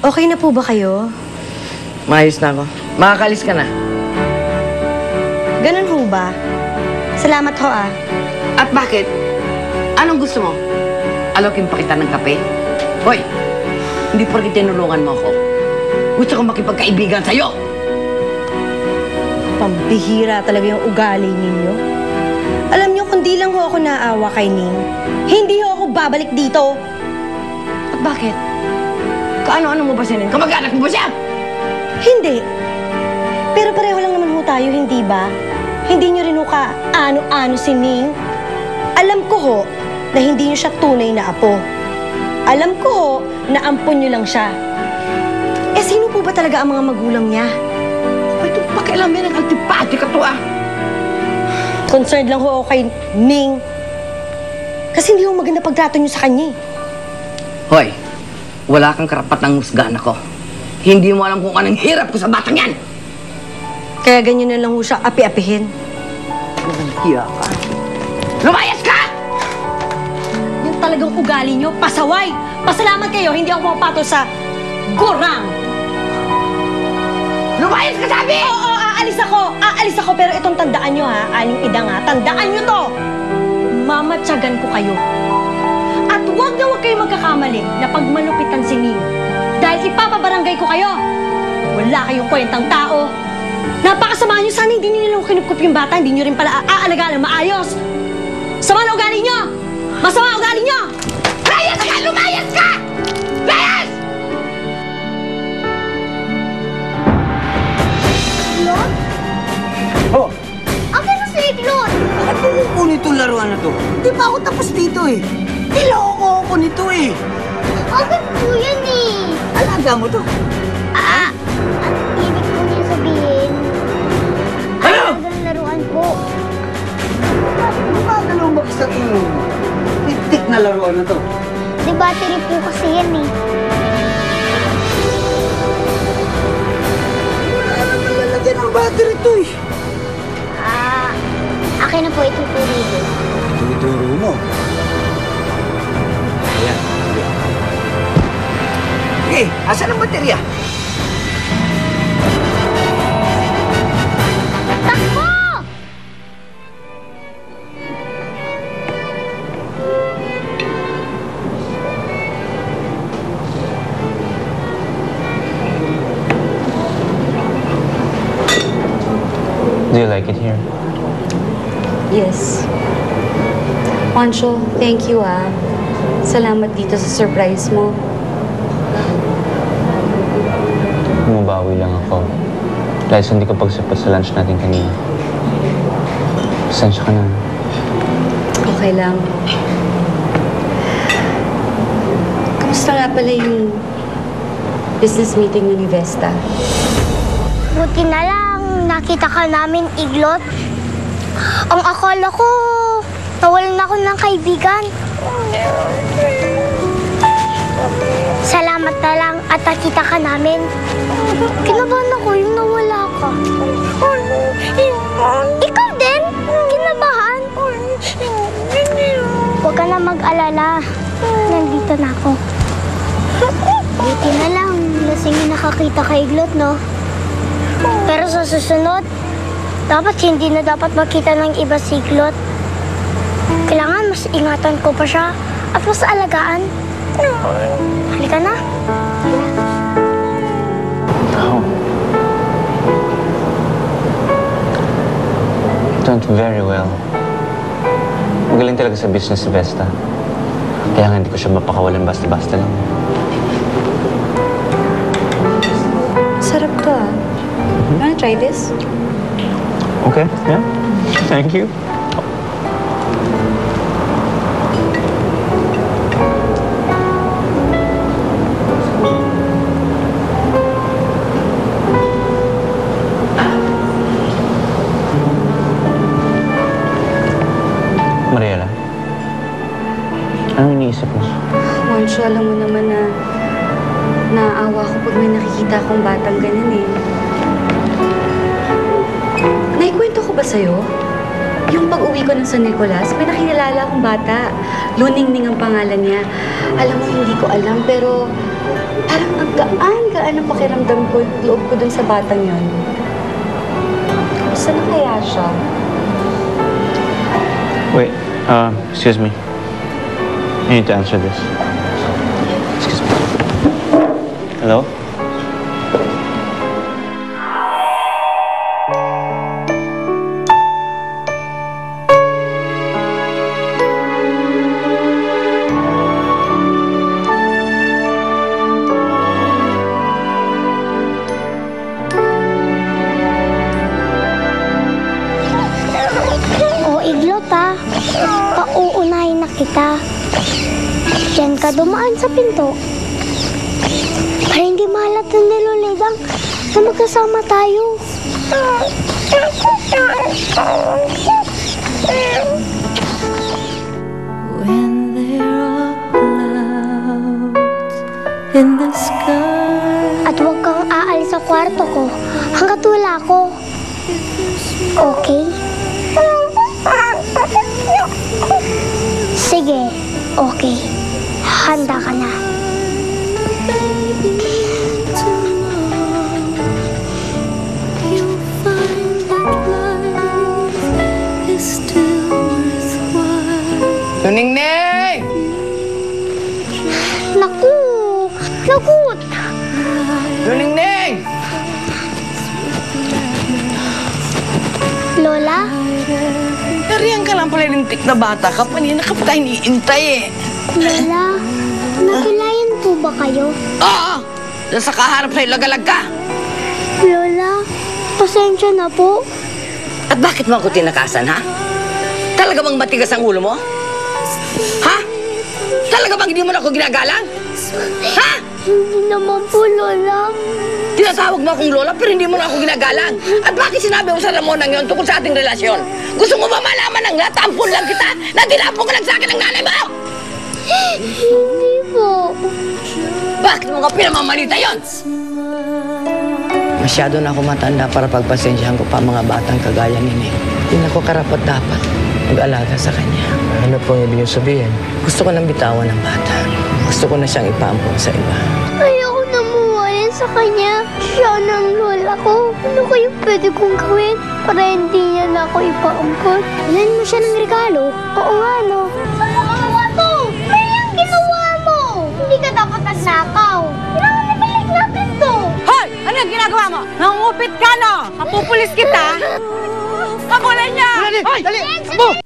Okay na po ba kayo? Maayos na ako. Makakalis ka na. Ganun ho ba? Salamat ho ah. At bakit? Anong gusto mo? Alokin pa kita ng kape? Hoy, hindi porket tinulungan mo ako. Gusto kong makipagkaibigan sa'yo. Pambihira talaga yung ugali ninyo. Alam niyo, kung di lang ho ako naawa kay Ning, hindi ho ako babalik dito. At bakit? Kaano-ano mo ba siya? Kamag-anak mo ba siya? Hindi. Pero pareho lang naman ho tayo, hindi ba? Hindi niyo rin ho ka-ano-ano si Ning. Alam ko ho na hindi niyo siya tunay na apo. Alam ko ho na ampon niyo lang siya. Eh, sino po ba talaga ang mga magulang niya? Ay, itong pakialam yan ang antipati ka to ah. Concerned lang ho ako kay Ning. Kasi hindi ho maganda pagtrato niyo sa kanya eh. Hoy, wala kang karapat ng husgahan ako. Hindi mo alam kung anong hirap ko sa batang yan. Kaya ganyan na lang ho siya api-apihin. Hiya ka. Lumayas ka! Yung talagang ugali niyo, pasaway! Pasalamat kayo, hindi ako pumapato sa gurang! Lumayas ka, sabi! Oo, aalis ako! Aalis ako, pero itong tandaan niyo ha, aling idang ha, tandaan niyo to! Mamatyagan ko kayo. At huwag na huwag kayo magkakamali na pagmalupitan si Ning. Dahil ipapabarangay ko kayo. Wala kayong kwentang tao. Napakasama niyo, sana hindi niyo lang kinukup yung bata, hindi niyo rin pala aalagaan ng maayos. Sama na ugali niyo! Masama ugali niyo! Layas ka! Lumayas ka! Layas! Iglot? Oh, Akin na si Iglot! bakit mo kukunin itong laruan na to? Di pa ako tapos dito eh. Niloko ako nito eh. Akin po yan eh! Alaga mo to. Ang ibig ko niya sabihin, Ano? ang laruan po. Di ba dalawang baksak yung tik na laruan na to? Di battery po kasi yan eh. Wala naman lalagyan ng battery to eh. Akin na po itong purido. Ituturo mo. Ayan. Okay, asan ang baterya? Takbo! Do you like it here? Yes. Pancho, thank you ah. Salamat dito sa surprise mo. Bumabawi lang ako. Dahil sa hindi ko pagsapat sa lunch natin kanina. Pasensya ka na. Okay lang. Kamusta nga pala yung business meeting ni Vesta? Buti na lang, nakita ka namin, Iglot. Ang akala ko, nawalan ako ng kaibigan. Salamat na lang at nakita ka namin. Kinabahan ako yung nawala ka. Ikaw din? Kinabahan? Huwag ka na mag-alala. Nandito na ako. Buti na lang, lasing na nakakita kay Iglot, no? Pero sa susunod, dapat hindi na dapat makita ng iba si Iglot. Kailangan mas ingatan ko pa siya at mas alagaan. Halika na. Oh. Done very well. Magaling talaga sa business si Vesta. Kaya nga hindi ko siya mapakawalan basta-basta lang. Sarap to ah. Wanna try this? Okay, yeah. Thank you. Mariela, anong iniisip mo? Pancho, alam mo naman na naaawa ko pag may nakikita akong batang ganun eh. Naikwento ko ba sa'yo? Yung pag-uwi ko ng San Nicolas, may nakilala akong bata. Luningning ang pangalan niya. Alam mo, hindi ko alam, pero parang ang gaan ang pakiramdam ko, loob ko dun sa batang yon. Saan na kaya siya? Wait, excuse me. I need to answer this. Excuse me. Hello? O Iglot ha, pauunahin na kita. Diyan ka dumaan sa pinto. Para hindi mahalata ni Lolidang na magkasama tayo. When there are clouds in the sky. At huwag kang aalis sa kwarto ko hanggat wala ko. Okay? Sige, okay. Handa ka na. You'll find that life is still worthwhile. Nuningning! Naku! Lagot! Nuningning! Lola? Nariyan ka lang pala lintik na bata ka. Panina ka pa tayo iniintay eh. Lola, nakulayan po ba kayo? Oo! Nasa kaharap sa'yo, lagalag ka. Lola, pasensya na po. At bakit mo ako tinakasan, ha? Talaga bang matigas ang ulo mo? Ha? Talaga bang hindi mo na ako ginagalang? Ha? Hindi naman po, Lola. Tinatawag mo akong lola pero hindi mo na ako ginagalang. At bakit sinabi mo sa Ramonang yun tungkol sa ating relasyon? Gusto mo ba malaman ang natampon lang kita na dinapon ka lang sa akin ng nanay mo? Hindi po. Bakit mo ka pinamamalita yun? Masyado na ako matanda para pagpasensyahan ko pa mga batang kagaya ni Neng. Hindi na ako karapat dapat mag-alaga sa kanya. Ano pong ibig niyo sabihin? Gusto ko nang bitawan ng bata. Gusto ko na siyang ipaampon sa iba. Ayoko na muwayan sa kanya. Siya ng lola ko. Ano kayo pwede kong gawin para hindi niya na ako ipaampon? Ilan mo siya ng regalo? Oo nga, no? Saan mo ginawa to? May ang ginawa mo! Hindi ka dapat nagnakaw. Kailangan nabalik natin to. Hoy! Ano yung ginagawa mo? Nangungupit ka, no? Kapupulis kita! Kamulan niya! Dali! Dali!